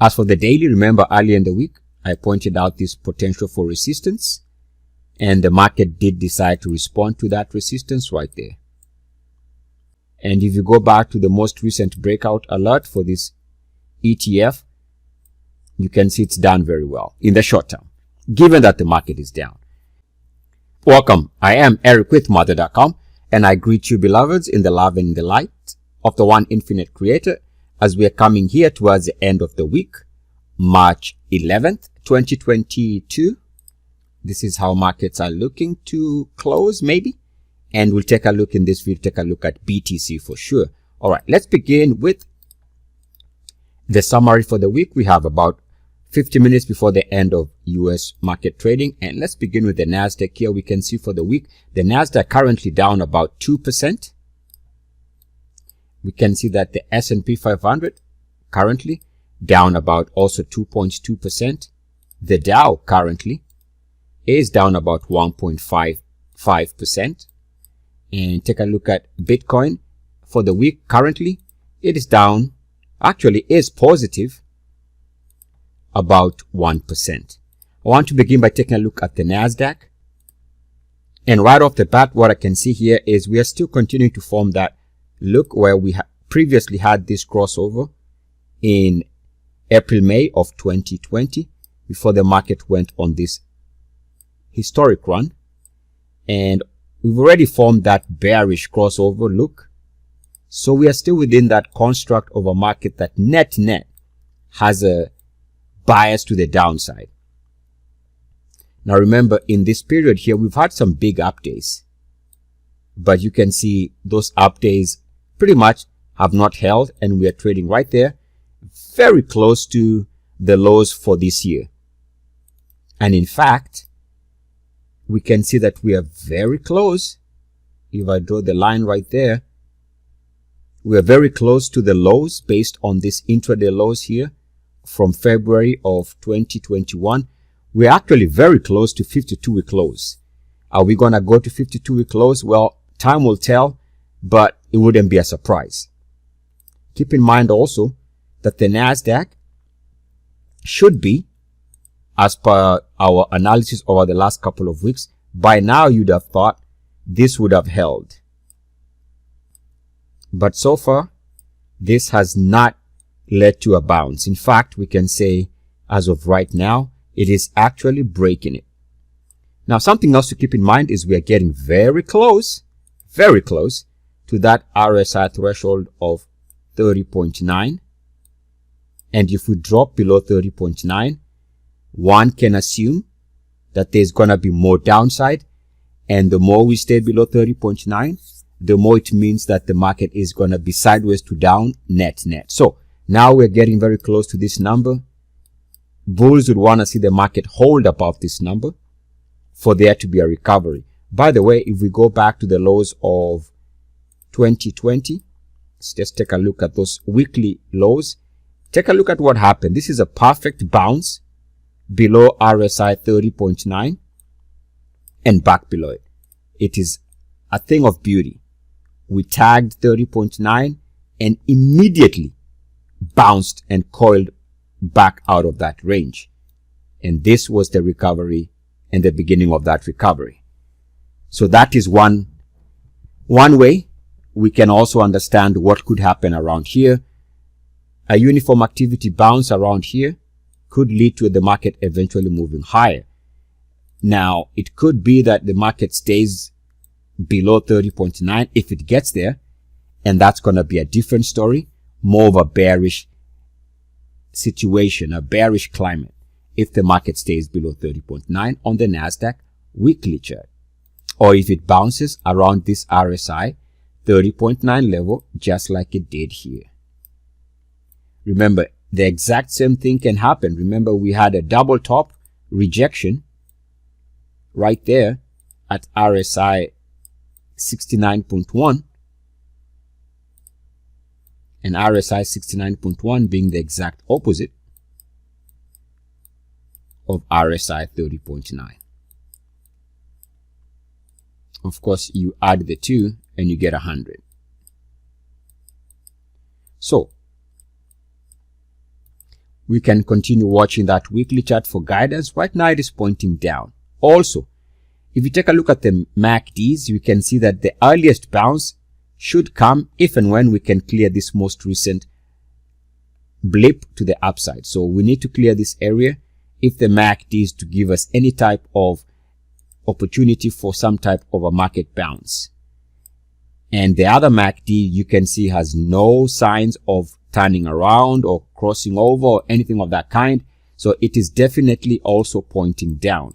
As for the daily, remember earlier in the week, I pointed out this potential for resistance, and the market did decide to respond to that resistance right there. And if you go back to the most recent breakout alert for this ETF, you can see it's done very well in the short term, given that the market is down. Welcome. I am Eric with Mother.com, and I greet you, beloveds, in the love and in the light of the one infinite creator, as we are coming here towards the end of the week, March 11th, 2022. This is how markets are looking to close, maybe. And we'll take a look in this video, take a look at BTC for sure. All right, let's begin with the summary for the week. We have about 50 minutes before the end of US market trading. And let's begin with the NASDAQ here. We can see for the week, the NASDAQ currently down about 2%. We can see that the S&P 500 currently down about also 2.2%. The Dow currently is down about 1.55%. And take a look at Bitcoin for the week. Currently, it is down, actually is positive, about 1%. I want to begin by taking a look at the NASDAQ. And right off the bat, what I can see here is we are still continuing to form that look where we previously had this crossover in April, May of 2020 before the market went on this historic run. And we've already formed that bearish crossover look. So we are still within that construct of a market that net has a bias to the downside. Now remember, in this period here, we've had some big up days, but you can see those up days pretty much have not held, and we are trading right there, very close to the lows for this year. And in fact, we can see that we are very close. If I draw the line right there, we are very close to the lows based on this intraday lows here from February of 2021. We're actually very close to 52-week lows. Are we going to go to 52-week lows? Well, time will tell, but it wouldn't be a surprise. Keep in mind also that the NASDAQ should be, as per our analysis over the last couple of weeks, by now you'd have thought this would have held. But so far, this has not led to a bounce. In fact, we can say as of right now, it is actually breaking it. Now, something else to keep in mind is we are getting very close to that RSI threshold of 30.9. And if we drop below 30.9, one can assume that there's going to be more downside. And the more we stay below 30.9, the more it means that the market is going to be sideways to down net. So now we're getting very close to this number. Bulls would want to see the market hold above this number for there to be a recovery. By the way, if we go back to the lows of 2020, let's just take a look at those weekly lows. Take a look at what happened. This is a perfect bounce below RSI 30.9 and back below it. It is a thing of beauty. We tagged 30.9 and immediately bounced and coiled back out of that range. And this was the recovery and the beginning of that recovery. So that is one way we can also understand what could happen around here. A uniform activity bounce around here could lead to the market eventually moving higher. Now, it could be that the market stays below 30.9 if it gets there, and that's going to be a different story, more of a bearish situation, a bearish climate, if the market stays below 30.9 on the NASDAQ weekly chart, or if it bounces around this RSI 30.9 level, just like it did here. Remember, the exact same thing can happen. Remember, we had a double top rejection right there at RSI 69.1, and RSI 69.1 being the exact opposite of RSI 30.9. Of course, you add the two and you get 100. So we can continue watching that weekly chart for guidance. Right now it is pointing down. Also, if you take a look at the MACDs, you can see that the earliest bounce should come if and when we can clear this most recent blip to the upside. So we need to clear this area if the MACD is to give us any type of opportunity for some type of a market bounce. And the other MACD you can see has no signs of turning around or crossing over or anything of that kind. So it is definitely also pointing down.